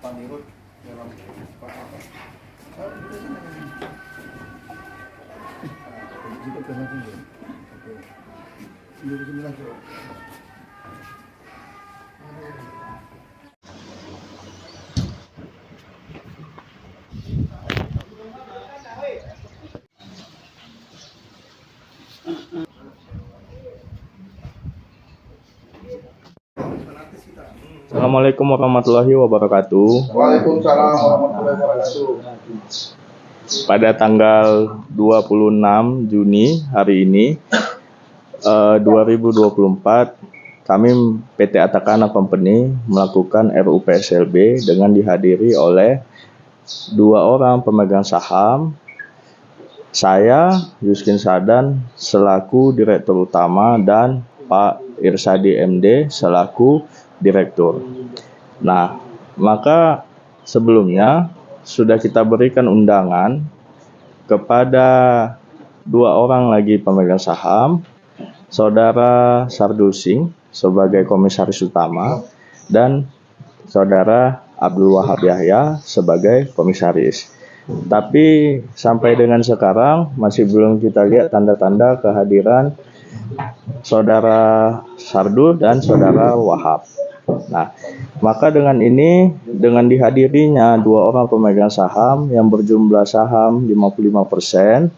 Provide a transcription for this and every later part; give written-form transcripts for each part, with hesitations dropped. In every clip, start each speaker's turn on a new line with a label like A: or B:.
A: Pak Dirut dalam Pak apa? Juga pernah juga. Oke. 2009 coba.
B: Assalamualaikum warahmatullahi wabarakatuh.
A: Waalaikumsalam warahmatullahi wabarakatuh.
B: Pada tanggal 26 Juni hari ini 2024 kami PT Atakana Company melakukan RUU PSLB dengan dihadiri oleh 2 orang pemegang saham. Saya Yuskin Sadan selaku Direktur Utama dan Pak Irsadi MD selaku Direktur. Nah, maka sebelumnya sudah kita berikan undangan kepada 2 orang lagi pemegang saham, Saudara Sardusing sebagai Komisaris Utama dan Saudara Abdul Wahab Yahya sebagai Komisaris. Tapi sampai dengan sekarang masih belum kita lihat tanda-tanda kehadiran Saudara Sardu dan Saudara Wahab. Nah, maka dengan ini, dengan dihadirinya 2 orang pemegang saham yang berjumlah saham 55%,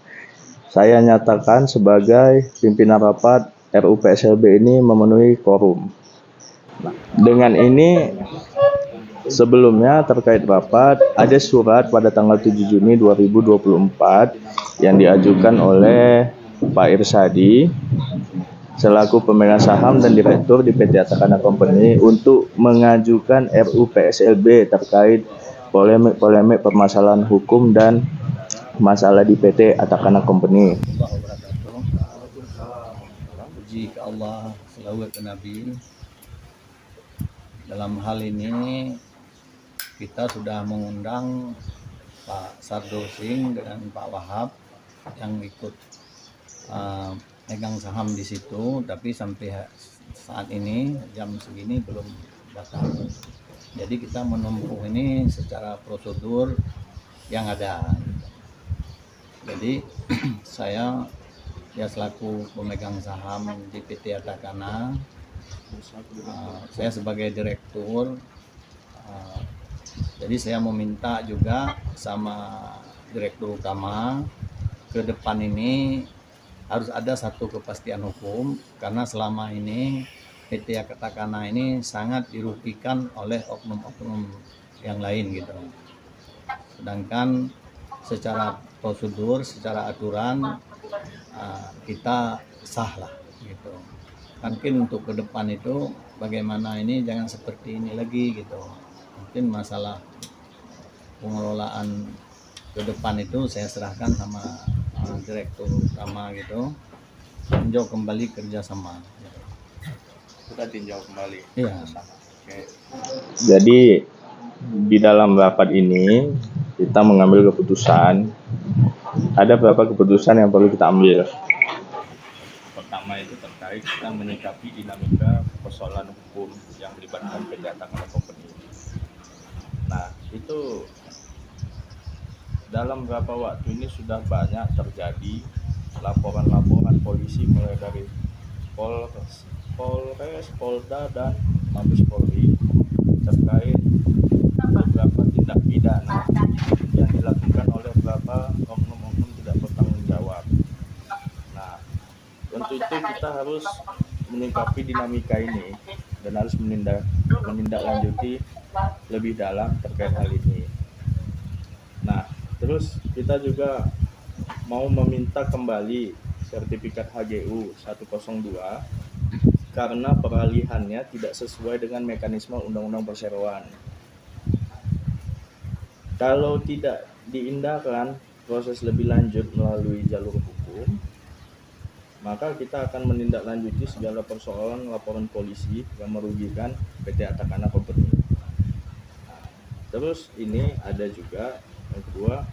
B: saya nyatakan sebagai pimpinan rapat RUU PSLB ini memenuhi quorum. Nah, dengan ini sebelumnya terkait rapat ada surat pada tanggal 7 Juni 2024 yang diajukan oleh Pak Irsadi selaku pemegang saham dan direktur di PT Atakana Company untuk mengajukan RUU PSLB terkait polemik permasalahan hukum dan masalah di PT Atakana Company.
C: Puji ke Allah, selawat ke Nabi. Dalam hal ini kita sudah mengundang Pak Sardusing dengan Pak Wahab yang ikut megang saham di situ, tapi sampai saat ini jam segini belum datang. Jadi kita menempuh ini secara prosedur yang ada. Jadi saya selaku pemegang saham di PT Atakana, saya sebagai direktur. Jadi saya meminta juga sama direktur utama ke depan ini harus ada satu kepastian hukum, karena selama ini PT Atakana ini sangat dirugikan oleh oknum-oknum yang lain gitu. Sedangkan secara prosedur, secara aturan kita sah lah gitu. Mungkin untuk ke depan itu bagaimana ini jangan seperti ini lagi gitu. Mungkin masalah pengelolaan ke depan itu saya serahkan sama direktur utama gitu, tinjau kembali kerjasama gitu.
B: Kita tinjau kembali.
C: Iya.
B: Oke. Jadi di dalam rapat ini kita mengambil keputusan. Ada beberapa keputusan yang perlu kita ambil. Pertama itu terkait kita menyikapi dinamika persoalan hukum yang melibatkan PT Atakana Company. Nah, itu dalam beberapa waktu ini sudah banyak terjadi laporan-laporan polisi mulai dari Polres, Polda, dan Mabes Polri terkait beberapa tindak pidana yang dilakukan oleh beberapa oknum-oknum tidak bertanggung jawab. Nah, untuk itu kita harus menyikapi dinamika ini dan harus menindaklanjuti lebih dalam terkait hal ini. Nah, terus kita juga mau meminta kembali sertifikat HGU 102 karena peralihannya tidak sesuai dengan mekanisme Undang-Undang Perseroan. Kalau tidak diindahkan proses lebih lanjut melalui jalur hukum, maka kita akan menindaklanjuti segala persoalan laporan polisi yang merugikan PT Atakana Company. Terus ini ada juga yang kedua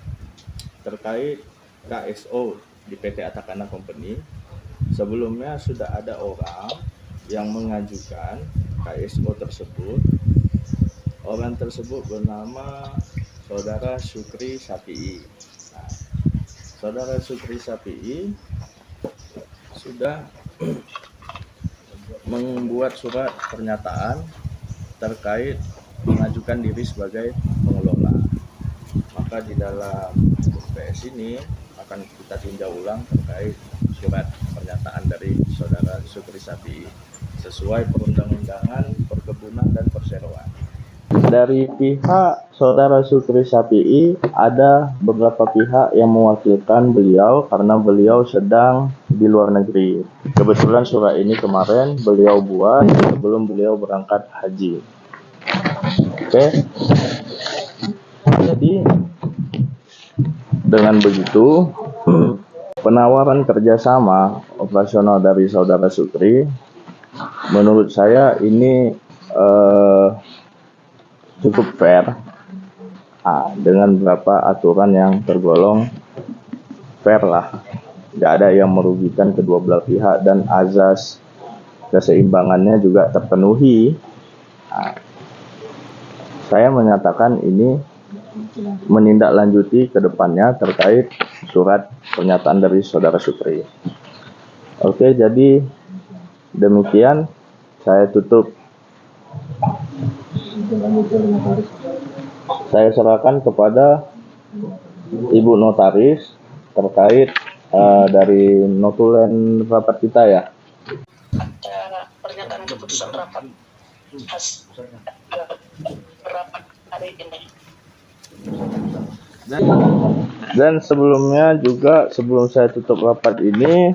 B: terkait KSO di PT Atakana Company. Sebelumnya sudah ada orang yang mengajukan KSO tersebut Orang tersebut bernama Saudara Sukri Sapi'i. Nah, Saudara Sukri Sapi'i sudah membuat surat pernyataan terkait mengajukan diri sebagai pengelola. Maka di dalam PS ini akan kita tinjau ulang terkait surat pernyataan dari Saudara Sukri Sapi'i sesuai perundang-undangan perkebunan dan perseroan. Dari pihak Saudara Sukri Sapi'i ada beberapa pihak yang mewakilkan beliau karena beliau sedang di luar negeri. Kebetulan surat ini kemarin beliau buat sebelum beliau berangkat haji. Oke. Jadi dengan begitu penawaran kerjasama operasional dari Saudara Sukri menurut saya ini cukup fair dengan beberapa aturan yang tergolong fair lah, nggak ada yang merugikan kedua belah pihak dan azas keseimbangannya juga terpenuhi. Saya menyatakan ini menindaklanjuti ke depannya terkait surat pernyataan dari Saudara Sukri. Oke, jadi demikian saya tutup. Saya serahkan kepada Ibu Notaris terkait dari notulen rapat kita ya.
D: Pernyataan keputusan rapat hari ini.
B: Dan sebelumnya juga sebelum saya tutup rapat ini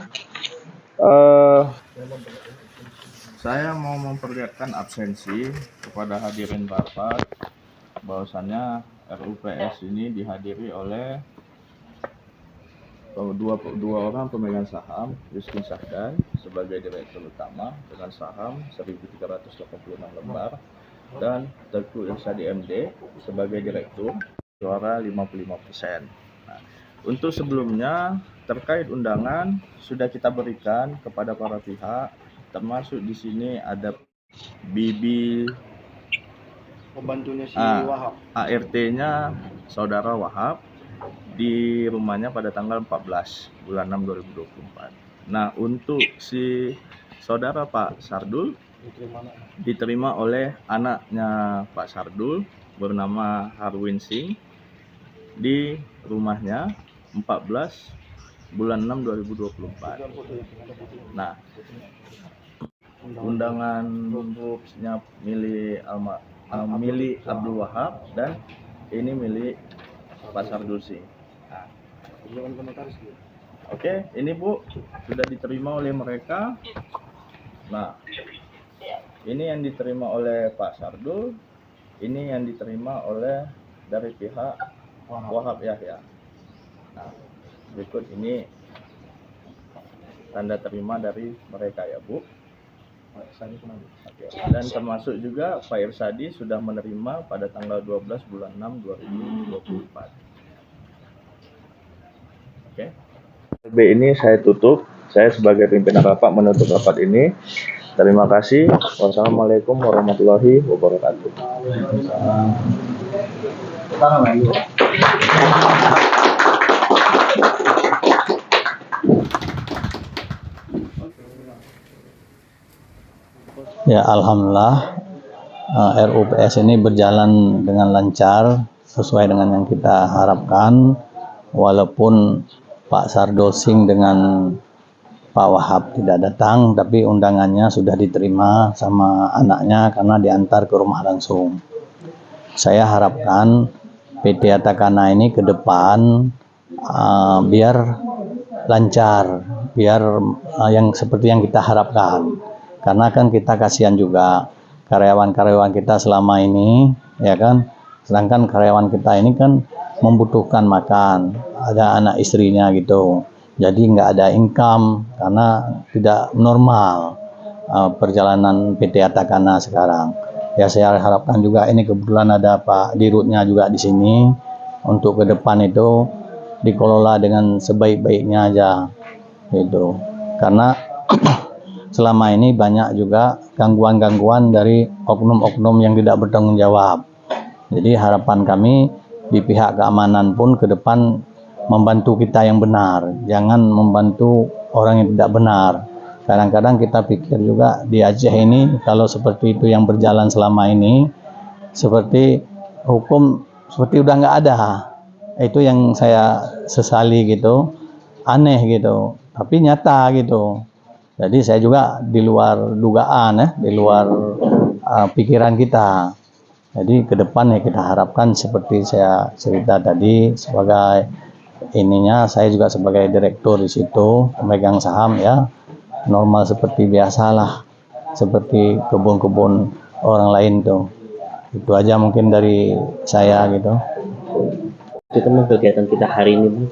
B: saya mau memperlihatkan absensi kepada hadirin rapat bahwasannya RUPS ini dihadiri oleh dua orang pemegang saham, Rizky Sahdan sebagai direktur utama dengan saham 1.386 lembar dan Teguh Irsadi MD sebagai direktur suara 55%. Nah, untuk sebelumnya terkait undangan sudah kita berikan kepada para pihak, termasuk di sini ada Bibi
A: Pembantunya si Wahab.
B: ART-nya Saudara Wahab di rumahnya pada tanggal 14 bulan 6 2024. Nah, untuk si Saudara Pak Sardul diterima oleh anaknya Pak Sardul bernama Harwin Singh di rumahnya 14 bulan 6 2024. Nah, undangan grupnya milik Abdul Wahab dan ini milik Pak Sardul Singh. Oke, ini Bu sudah diterima oleh mereka. Nah, ini yang diterima oleh Pak Sardul, ini yang diterima oleh dari pihak Wahab Yahya. Nah, berikut ini tanda terima dari mereka ya Bu. Oke. Dan termasuk juga Pak Irsadi sudah menerima pada tanggal 12 bulan 6 2024. Oke. B ini saya tutup. Saya sebagai pimpinan rapat menutup rapat ini. Terima kasih. Wassalamualaikum warahmatullahi wabarakatuh.
C: Ya, alhamdulillah RUPS ini berjalan dengan lancar sesuai dengan yang kita harapkan, walaupun Pak Sardul Singh dengan Pak Wahab tidak datang, tapi undangannya sudah diterima sama anaknya karena diantar ke rumah langsung. Saya harapkan PT Atakana ini ke depan biar lancar, biar yang seperti yang kita harapkan. Karena kan kita kasihan juga karyawan-karyawan kita selama ini, ya kan. Sedangkan karyawan kita ini kan membutuhkan makan, ada anak istrinya gitu. Jadi nggak ada income karena tidak normal perjalanan PT Atakana sekarang. Ya, saya harapkan juga ini kebetulan ada Pak Dirutnya juga di sini untuk ke depan itu dikelola dengan sebaik-baiknya aja gitu. Karena selama ini banyak juga gangguan-gangguan dari oknum-oknum yang tidak bertanggung jawab. Jadi harapan kami di pihak keamanan pun ke depan membantu kita yang benar, jangan membantu orang yang tidak benar. Kadang-kadang kita pikir juga di Aceh ini kalau seperti itu yang berjalan selama ini, seperti hukum seperti udah nggak ada. Itu yang saya sesali gitu, aneh gitu, tapi nyata gitu. Jadi saya juga di luar dugaan ya, di luar pikiran kita. Jadi ke depan ya kita harapkan seperti saya cerita tadi, sebagai ininya saya juga sebagai direktur di situ, pemegang saham ya, normal seperti biasalah, seperti kebun-kebun orang lain tuh. Itu aja mungkin dari saya gitu.
E: Itu teman kegiatan kita hari ini, Bang.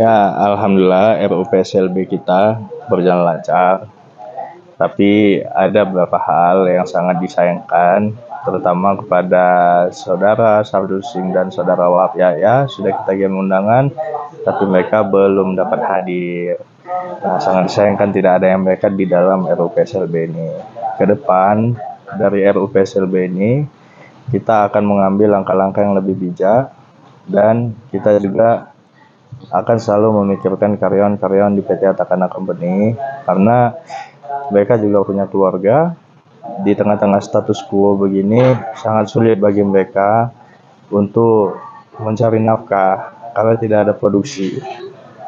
B: Ya, alhamdulillah RUU PSLB kita berjalan lancar. Tapi ada beberapa hal yang sangat disayangkan, terutama kepada saudara Sardul Singh dan saudara Wahab Yahya. Sudah kita kirim undangan, tapi mereka belum dapat hadir. Nah, sangat disayangkan tidak ada yang mereka di dalam RUU PSLB ini. Ke depan dari RUU PSLB ini, kita akan mengambil langkah-langkah yang lebih bijak, dan kita juga akan selalu memikirkan karyawan-karyawan di PT Atakana Company, karena mereka juga punya keluarga. Di tengah-tengah status quo begini, sangat sulit bagi mereka untuk mencari nafkah karena tidak ada produksi.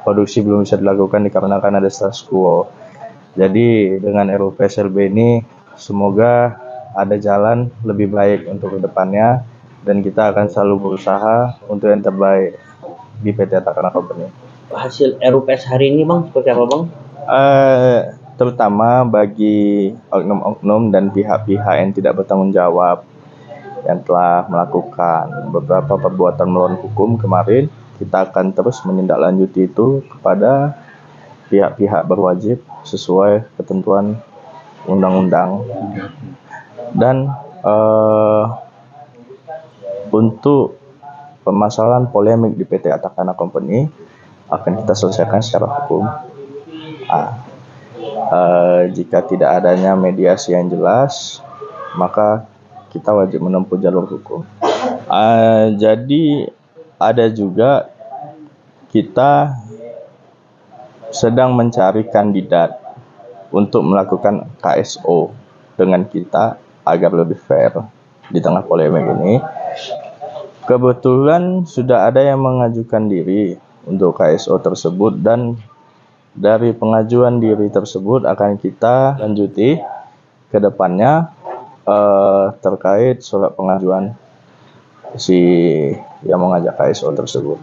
B: Produksi belum bisa dilakukan dikarenakan ada status quo. Jadi dengan RUU PSLB ini, semoga ada jalan lebih baik untuk kedepannya, dan kita akan selalu berusaha untuk yang terbaik di PT Atakana Company.
E: Hasil RUPS hari ini, Bang, seperti apa, Bang?
B: Terutama bagi oknum-oknum dan pihak-pihak yang tidak bertanggung jawab yang telah melakukan beberapa perbuatan melawan hukum kemarin, kita akan terus menindaklanjuti itu kepada pihak-pihak berwajib sesuai ketentuan undang-undang. Dan untuk permasalahan polemik di PT Atakana Company akan kita selesaikan secara hukum. Jika tidak adanya mediasi yang jelas, maka kita wajib menempuh jalur hukum. Jadi ada juga kita sedang mencari kandidat untuk melakukan KSO dengan kita agar lebih fair di tengah polemik ini. Kebetulan sudah ada yang mengajukan diri untuk KSO tersebut, dan dari pengajuan diri tersebut akan kita lanjuti ke depannya terkait surat pengajuan si yang mengajak KSO tersebut.